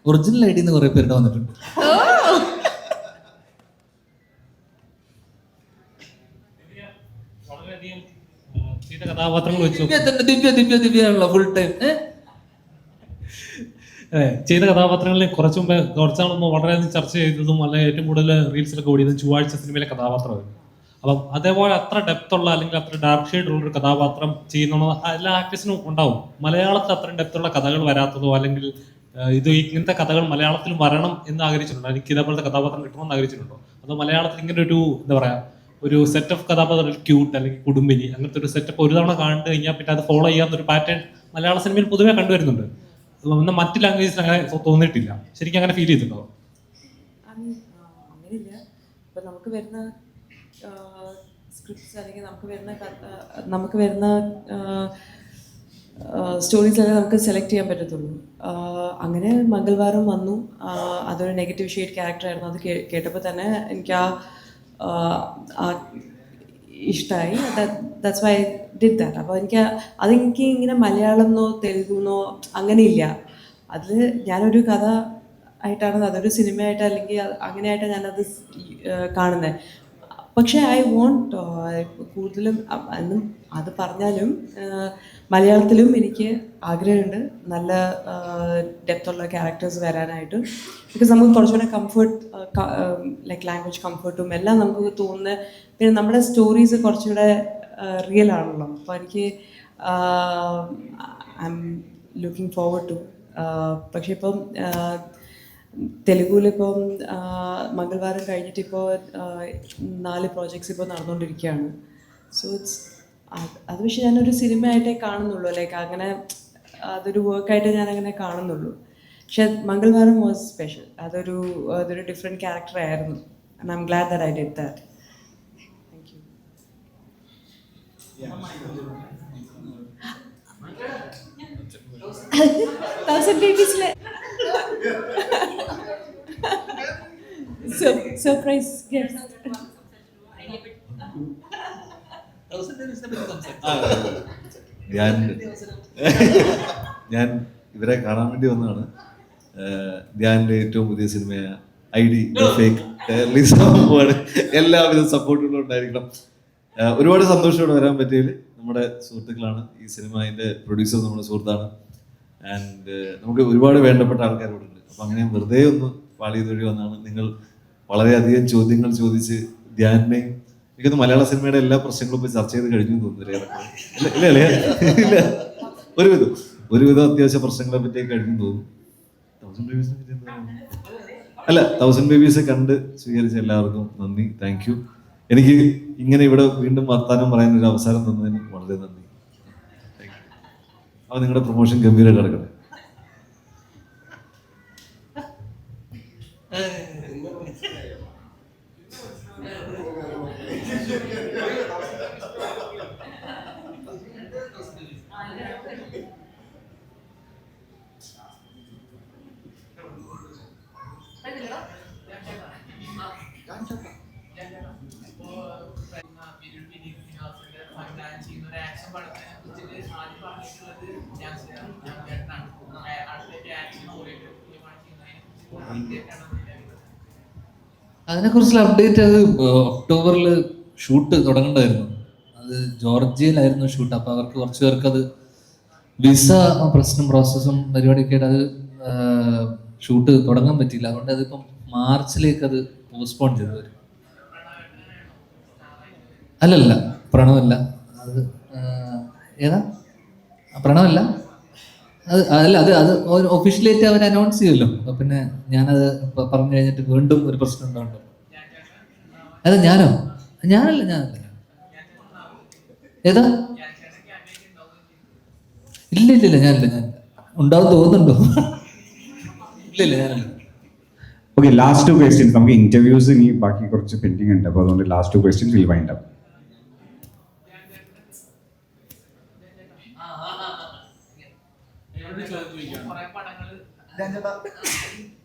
ഒറിജിനൽ ഐ ഡിന്ന് കുറെ പേരുടെ വന്നിട്ടുണ്ട്.
കഥാപാത്രങ്ങൾ വെച്ചു
ദിവ്യാണല്ലോ ഫുൾ ടൈം
ചെയ്ത കഥാപാത്രങ്ങളിൽ കുറച്ചാൾ മുമ്പ് വളരെയധികം ചർച്ച ചെയ്തതും അല്ലെങ്കിൽ ഏറ്റവും കൂടുതൽ റീൽസിലൊക്കെ ഓടിയതും ചൊവ്വാഴ്ച സിനിമയിലെ കഥാപാത്രമായിരുന്നു. അപ്പം അതേപോലെ അത്ര ഡെപ്തുള്ള അല്ലെങ്കിൽ അത്ര ഡാർക്ക് ഷെയ്ഡ് ഉള്ളൊരു കഥാപാത്രം ചെയ്യുന്ന എല്ലാ ആക്ടേഴ്സിനും ഉണ്ടാവും. മലയാളത്തിൽ അത്രയും ഡെപ്തുള്ള കഥകൾ വരാത്തതോ അല്ലെങ്കിൽ ഇങ്ങനത്തെ കഥകൾ മലയാളത്തിൽ വരണം എന്ന് ആഗ്രഹിച്ചിട്ടുണ്ടോ? എനിക്ക് ഇതേപോലത്തെ കഥാപാത്രം കിട്ടണമെന്ന് ആഗ്രഹിച്ചിട്ടുണ്ടോ? അതോ മലയാളത്തിൽ ഇങ്ങനെ ഒരു എന്താ പറയാ ഒരു സെറ്റ് ഓഫ് കഥാപാത്രങ്ങൾ, ക്യൂട്ട് അല്ലെങ്കിൽ കുടുംബിനി, അങ്ങനത്തെ ഒരു സെറ്റപ്പ് ഒരു തവണ കണ്ടു കഴിഞ്ഞാൽ പിന്നെ അത് ഫോളോ ചെയ്യാവുന്നൊരു പാറ്റേൺ മലയാള സിനിമയിൽ പൊതുവെ കണ്ടുവരുന്നുണ്ട്. എന്നാൽ മറ്റ് ലാംഗ്വേജസിൽ അങ്ങനെ തോന്നിയിട്ടില്ല. ശരിക്കും അങ്ങനെ ഫീൽ ചെയ്തിട്ടുണ്ടോ?
അങ്ങനെയില്ല. ഇപ്പം നമുക്ക് വരുന്ന സ്ക്രിപ്റ്റ്സ് അല്ലെങ്കിൽ നമുക്ക് വരുന്ന സ്റ്റോറീസൊക്കെ നമുക്ക് സെലക്ട് ചെയ്യാൻ പറ്റത്തുള്ളൂ. അങ്ങനെ മംഗൾവാരം വന്നു. അതൊരു നെഗറ്റീവ് ഷെയ്ഡ് ക്യാരക്ടറായിരുന്നു. അത് കേട്ടപ്പോൾ തന്നെ എനിക്ക് ഇഷ്ടമായി. That's why I did that. അപ്പോൾ അതെനിക്ക് ഇങ്ങനെ മലയാളം എന്നോ തെലുഗുന്നോ അങ്ങനെയില്ല. അത് ഞാനൊരു കഥ ആയിട്ടാണ്, അതൊരു സിനിമയായിട്ട് അല്ലെങ്കിൽ അങ്ങനെയായിട്ടാണ് ഞാനത് കാണുന്നത്. പക്ഷേ ഐ വോണ്ട് കൂടുതലും എന്നും അത് പറഞ്ഞാലും മലയാളത്തിലും എനിക്ക് ആഗ്രഹമുണ്ട് നല്ല ഡെപ്തുള്ള ക്യാരക്ടേഴ്സ് വരാനായിട്ട്. ബിക്കോസ് നമുക്ക് കുറച്ചുകൂടെ കംഫർട്ട്, ലൈക്ക് ലാംഗ്വേജ് കംഫർട്ടും എല്ലാം നമുക്ക് തോന്നുന്ന, പിന്നെ നമ്മുടെ സ്റ്റോറീസ് കുറച്ചുകൂടെ റിയൽ ആണല്ലോ. അപ്പോൾ എനിക്ക് I am looking forward to. പക്ഷേ ഇപ്പം തെലുഗുവിലിപ്പം മംഗൾവാരം കഴിഞ്ഞിട്ടിപ്പോൾ 4 പ്രോജക്ട്സ് ഇപ്പോൾ നടന്നുകൊണ്ടിരിക്കുകയാണ്. സോ അത് പക്ഷേ ഞാനൊരു സിനിമയായിട്ടേ കാണുന്നുള്ളൂ, ലൈക്ക് അങ്ങനെ അതൊരു വർക്കായിട്ട് ഞാനങ്ങനെ കാണുന്നുള്ളൂ. പക്ഷെ മംഗൾവാരം വാസ് സ്പെഷ്യൽ. അതൊരു ഡിഫറെൻറ്റ് ക്യാരക്ടർ ആയിരുന്നു. And I M GLAAD that I did that. Thank you. Surprise gift.
ഞാൻ ഇവരെ കാണാൻ വേണ്ടി വന്നതാണ്. ധ്യാനിന്റെ ഏറ്റവും പുതിയ സിനിമയായ ID ഫേക്ക് റിലീസ് ആകുമ്പോഴാണ്. എല്ലാവിധ സപ്പോർട്ടുകളും ഉണ്ടായിരിക്കണം. ഒരുപാട് സന്തോഷത്തോടെ വരാൻ പറ്റിയതിൽ. നമ്മുടെ സുഹൃത്തുക്കളാണ് ഈ സിനിമ, അതിൻ്റെ പ്രൊഡ്യൂസർ നമ്മുടെ സുഹൃത്താണ്. ആൻഡ് നമുക്ക് ഒരുപാട് വേണ്ടപ്പെട്ട ആൾക്കാരോടുണ്ട്. അപ്പം അങ്ങനെ വെറുതെ ഒന്ന് പാളിയത് വഴി വന്നാണ്. നിങ്ങൾ വളരെയധികം ചോദ്യങ്ങൾ ചോദിച്ച് ധ്യാനിനെയും എനിക്കൊന്ന് മലയാള സിനിമയുടെ എല്ലാ പ്രശ്നങ്ങളും ഇപ്പോൾ ചർച്ച ചെയ്ത് കഴിഞ്ഞു തോന്നുന്നില്ല. ഇല്ല, ഒരുവിധം അത്യാവശ്യ പ്രശ്നങ്ങളെ പറ്റി കഴിഞ്ഞു തോന്നുന്നു. 1000 ബേബീസ് കണ്ട് സ്വീകരിച്ച എല്ലാവർക്കും നന്ദി, താങ്ക് യു. എനിക്ക് ഇങ്ങനെ ഇവിടെ വീണ്ടും വർത്താനം പറയാൻ ഒരു അവസരം തന്നതിന് വളരെ നന്ദി. അപ്പോൾ നിങ്ങളുടെ പ്രൊമോഷൻ ഗംഭീരമായിട്ട് നടക്കട്ടെ.
അതിനെക്കുറിച്ചുള്ള അപ്ഡേറ്റ്, അത് ഒക്ടോബറിൽ ഷൂട്ട് തുടങ്ങേണ്ടതായിരുന്നു. അത് ജോർജിയയിലായിരുന്നു ഷൂട്ട്. അപ്പോൾ അവർക്ക് കുറച്ച് പേർക്ക് അത് വിസ പ്രശ്നം, പ്രോസസ്സും പരിപാടിയൊക്കെ ആയിട്ട് അത് ഷൂട്ട് തുടങ്ങാൻ പറ്റിയില്ല. അതുകൊണ്ട് അതിപ്പം മാർച്ചിലേക്ക് അത് പോസ്റ്റ്പോൺ ചെയ്തു വരും. അല്ലല്ല, പ്രണവല്ല. അത് ഏതാ പ്രണവല്ല, അത് ഒഫീഷ്യലായിട്ട് അവർ അനൗൺസ് ചെയ്യുമല്ലോ. അപ്പൊ പിന്നെ ഞാനത് പറഞ്ഞു കഴിഞ്ഞിട്ട് വീണ്ടും ഒരു പ്രശ്നം ഉണ്ടാവുണ്ടോ? അതെ, ഞാനല്ല ഏതാ? ഇല്ല ഞാനില്ല. ഉണ്ടാവും തോന്നുന്നുണ്ടോ? ഇല്ല ഞാനല്ല.
Okay, last 2 questions. നമുക്ക് ഇന്റർവ്യൂസ് ഇനി ബാക്കി കുറച്ച് പെൻഡിങ് ഉണ്ട്. അപ്പോൾ അതുകൊണ്ട് last 2 questions will wind up.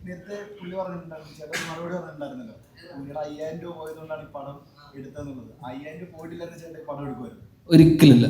നേരത്തെ പുള്ളി പറഞ്ഞിട്ടുണ്ടായിരുന്നു, ചേട്ടൻ മറുപടി പറഞ്ഞിട്ടുണ്ടായിരുന്നല്ലോ, പുള്ളിയുടെ 5000 രൂപ പോയതുകൊണ്ടാണ് ഈ പടം എടുത്തതെന്നുള്ളത്. 5000 രൂപ പോയിട്ടില്ലെന്ന് ചേട്ടൻ പടം എടുക്കുമായിരുന്നു?
ഒരിക്കലില്ല.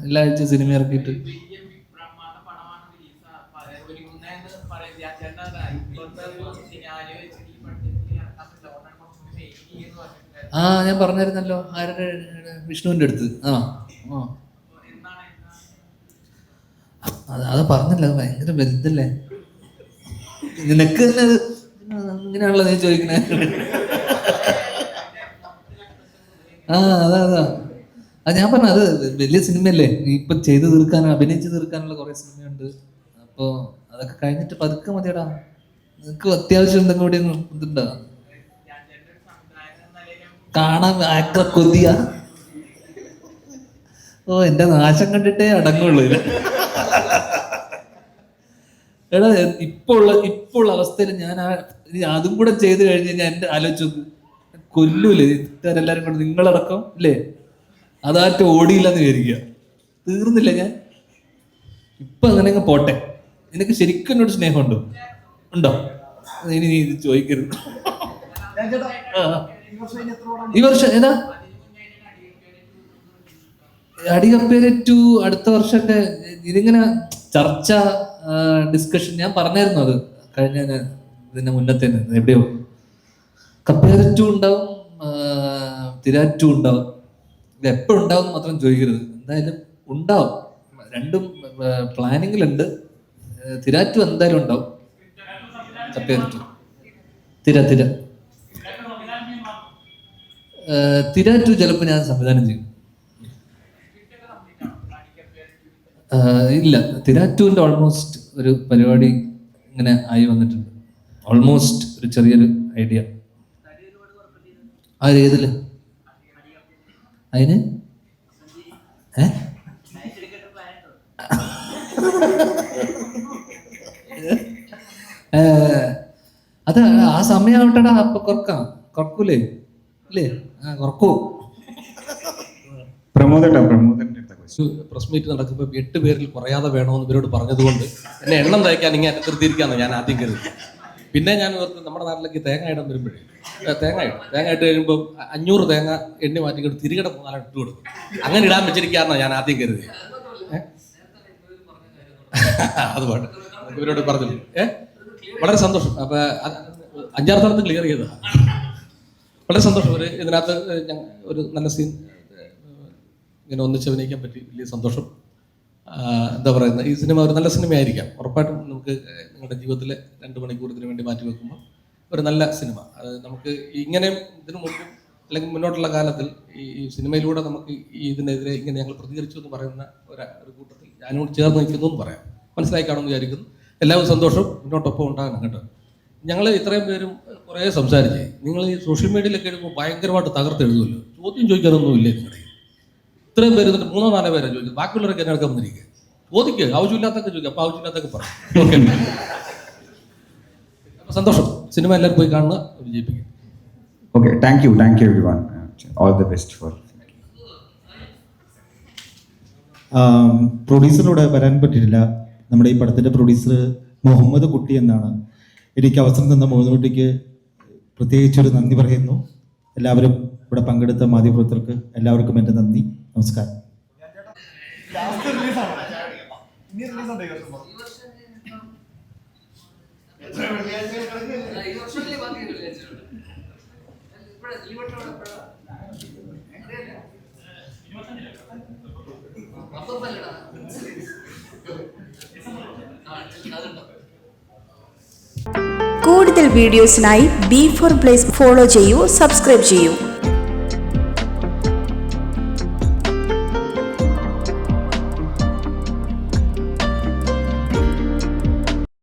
എല്ലാ ആഴ്ച സിനിമ ഇറക്കിയിട്ട് ഞാൻ പറഞ്ഞായിരുന്നല്ലോ, ആരുടെ, വിഷ്ണുവിന്റെ അടുത്ത്. അത് പറഞ്ഞില്ല, അത് ഭയങ്കര വലുതല്ലേ. നിനക്ക് തന്നെ ഇങ്ങനെയാണല്ലോ നീ ചോദിക്കണേ. അതാ അത് ഞാൻ പറഞ്ഞ, അത് വലിയ സിനിമയല്ലേ, ഇപ്പൊ ചെയ്ത് തീർക്കാൻ, അഭിനയിച്ച് തീർക്കാനുള്ള കുറെ സിനിമയുണ്ട്. അപ്പൊ അതൊക്കെ കഴിഞ്ഞിട്ട് പതുക്കെ മതിയടാ. നിനക്ക് അത്യാവശ്യം എന്തെങ്കിലും കൂടി ഇതുണ്ടാ കാണാൻ ആക്ര കൊതിയ. എന്റെ നാശം കണ്ടിട്ടേ അടങ്ങുള്ളൂ. എടാ, ഇപ്പൊ ഉള്ള അവസ്ഥയിൽ ഞാൻ അതും കൂടെ ചെയ്ത് കഴിഞ്ഞ് കഴിഞ്ഞാൽ എന്റെ ആലോചിച്ചു കൊല്ലൂലേ ഇത്തരെല്ലാരും കൂടെ, നിങ്ങളടക്കം ഇല്ലേ? അതാറ്റ് ഓടിയില്ലെന്ന് വിചാരിക്കുക. തീർന്നില്ല ഞാൻ. ഇപ്പൊ അങ്ങനെ പോട്ടെ. നിനക്ക് ശരിക്കും എന്നോട് സ്നേഹമുണ്ടോ? ഉണ്ടോ? ഇനി നീ ഇത് ചോദിക്കരുത്. ഈ വർഷം ഏതാ അടികപ്പേര് 2 അടുത്ത വർഷമൊക്കെ ഇതിങ്ങനെ ചർച്ച ഡിസ്കഷൻ ഞാൻ പറഞ്ഞായിരുന്നു. അത് കഴിഞ്ഞ ഇതിന്റെ മുന്നത്തെ എവിടെയോ കപ്പേര് 2 ഉണ്ടാവും, തിര 2 ഉണ്ടാവും. ഇത് എപ്പോഴും ഉണ്ടാവും മാത്രം ചോദിക്കരുത്. എന്തായാലും ഉണ്ടാവും. രണ്ടും പ്ലാനിങ്ങിലുണ്ട്. തിര 2 എന്തായാലും ഉണ്ടാവും. കപ്പേര് 2 തിര 2 ചിലപ്പോൾ ഞാൻ സംവിധാനം ചെയ്യും. ഇല്ല, തിര 2ന്റെ ഓൾമോസ്റ്റ് ഒരു പരിപാടി ഇങ്ങനെ ആയി വന്നിട്ടുണ്ട്. ഓൾമോസ്റ്റ് ഒരു ചെറിയൊരു ഐഡിയ. ഏതില് അതിന് അത് ആ സമയമാവട്ടെടാ. അപ്പൊ കുറക്കൂലേ? ഇല്ലേ? കുറക്കൂ.
പ്രമോദന്റെ
പ്രസ് മീറ്റ് നടക്കുമ്പോൾ 8 പേരിൽ കുറയാതെ വേണമെന്ന് ഇവരോട് പറഞ്ഞതുകൊണ്ട് എന്നെ എണ്ണം തയ്ക്കാൻ ഇങ്ങനെ നിർത്തിയിരിക്കാന്ന് ഞാൻ ആദ്യം കരുതി. പിന്നെ ഞാൻ ഓർത്ത് നമ്മുടെ നാട്ടിലേക്ക് തേങ്ങ ഇടാൻ വരുമ്പോഴേ തേങ്ങ ഇട്ട് കഴിയുമ്പോൾ 500 തേങ്ങ എണ്ണി മാറ്റി തിരികട 4 ഇട്ട് കൊടുക്കും. അങ്ങനെ ഇടാൻ വെച്ചിരിക്കാന്നാണ് ഞാൻ ആദ്യം കരുതി. അതുകൊണ്ട് ഇവരോട് പറഞ്ഞു. വളരെ സന്തോഷം. അപ്പൊ 5-6 സ്ഥലത്ത് ക്ലിയർ ചെയ്തതാണ്. വളരെ സന്തോഷം. ഇതിനകത്ത് ഒരു നല്ല സീൻ ഇങ്ങനെ ഒന്നിച്ച് അഭിനയിക്കാൻ പറ്റി. വലിയ സന്തോഷം. എന്താ പറയുന്നത്, ഈ സിനിമ ഒരു നല്ല സിനിമയായിരിക്കാം. ഉറപ്പായിട്ടും നമുക്ക് നിങ്ങളുടെ ജീവിതത്തിലെ 2 മണിക്കൂർ വേണ്ടി മാറ്റി വെക്കുമ്പോൾ ഒരു നല്ല സിനിമ. അത് നമുക്ക് ഇങ്ങനെ ഇതിനു മുമ്പും അല്ലെങ്കിൽ മുന്നോട്ടുള്ള കാലത്തിൽ ഈ സിനിമയിലൂടെ നമുക്ക് ഇതിനെതിരെ ഇങ്ങനെ ഞങ്ങൾ പ്രതികരിച്ചു എന്ന് പറയുന്ന ഒരു കൂട്ടത്തിൽ ഞാനോട് ചേർന്ന് നിൽക്കുന്നു എന്ന് പറയാം. മനസ്സിലായി കാണുമെന്ന് വിചാരിക്കുന്നു. എല്ലാവരും സന്തോഷം. മുന്നോട്ടൊപ്പം ഉണ്ടാകണം കേട്ടോ. ഞങ്ങൾ ഇത്രയും പേരും കുറേ സംസാരിച്ചേ. നിങ്ങൾ ഈ സോഷ്യൽ മീഡിയയിലൊക്കെ എഴുതുമ്പോൾ ഭയങ്കരമായിട്ട് തകർത്തെഴുതുമല്ലോ. ചോദ്യം ചോദിക്കാനൊന്നും ഇല്ലേ നിങ്ങളുടെ? ഇത്രയും പേര് 3-4 പേരെ ചോദിക്കും. ബാക്കിയുള്ളവരൊക്കെ എന്നെ എടുക്കാൻ വന്നിരിക്കുക. ചോദിക്കുക, ആവശ്യമില്ലാത്തൊക്കെ ചോദിക്കുക. അപ്പോൾ ആവശ്യമില്ലാത്തൊക്കെ പറയാം. ഓക്കെ, അപ്പോൾ സന്തോഷം. സിനിമ എല്ലാവരും പോയി കാണുക, വിജയിപ്പിക്കുക.
Okay, thank you everyone. All the best for.
പ്രൊഡ്യൂസറിലൂടെ വരാൻ പറ്റിയില്ല. നമ്മുടെ ഈ പടത്തിൻ്റെ പ്രൊഡ്യൂസർ മുഹമ്മദ് കുട്ടി എന്നാണ്. എനിക്ക് അവസരം തന്ന മുഹമ്മദ് കുട്ടിക്ക് പ്രത്യേകിച്ചൊരു നന്ദി പറയുന്നു. എല്ലാവരും ഇവിടെ പങ്കെടുത്ത മാധ്യമപ്രവർത്തകർക്ക് എല്ലാവർക്കും എൻ്റെ നന്ദി. നമസ്കാരം.
കൂടുതൽ വീഡിയോസിനായി B4 Blaze ഫോളോ ചെയ്യൂ, സബ്സ്ക്രൈബ് ചെയ്യൂ.